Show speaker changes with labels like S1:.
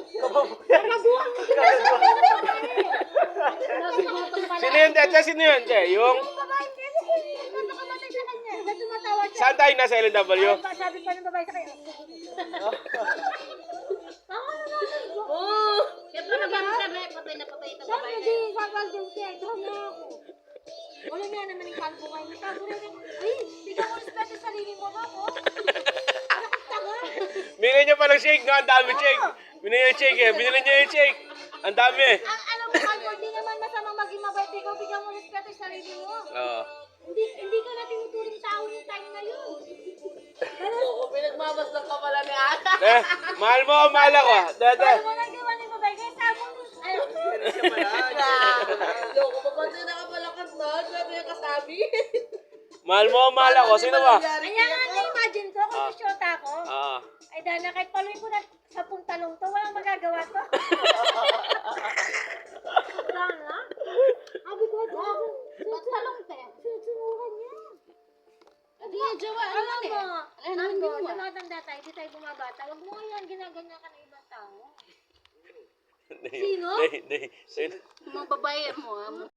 S1: Kagaguhan mo.
S2: Sino yun, Tete? Sino yun, Te? Yung...
S1: Babae, nakamatay sa kanya. Ba't tumatawa siya?
S2: Saan tayo nasa LW?
S1: Sabi pa ng babae sa kanya.
S3: Oo. Siyempre nag-internet. Patay na patay ito
S1: Sabi
S3: babae
S1: na
S3: na
S1: di,
S3: yun.
S1: sagal din siya. Ito na ako. Wala nga naman yung kalbo kayo. Tago rin ako. Ay, bigyan mo respeto sa sarili mo ba ako? Bakit taga?
S2: Binili niya palang shake, no? Ang dami shake. Binili niya yung shake eh. Binili niya yung shake. Ang dami eh.
S1: Alam mo, kalbo, di naman masama maging mabait. Ikaw, bigyan mo respeto sa sarili mo.
S2: Oo.
S1: Hindi ka na tinuturing tao yung time na yun.
S3: Oo, pinagmamasdan ka pala ni Ana.
S2: Eh, mahal mo o mahal ako? Tete.
S1: Paano mo nagawa ni babae? Kaya sabi mo, ay,
S3: Loko mo, konti na ka pala kasal. Sabi yung kasabi.
S2: Mahal mo o mahal ako? Sino ba?
S1: kaya nga na-imagine ko kung susyota ako.
S2: Oo.
S1: Ay, dahil kahit paluin ko na 10 tanong to, walang magagawa to. Sana? Sabi ko, ba't talong te? Susunuran niya.
S3: Adi yung jowa.
S1: Alam mo,
S3: Ano
S1: ang
S3: yung
S1: go,
S3: ginawa?
S1: tumatanda tayo, di tayo bumabata. Huwag mo yan, ginaganyan ka ng ibang tao.
S2: Hindi.
S1: Sino?
S2: Hindi.
S3: Mga babae mo,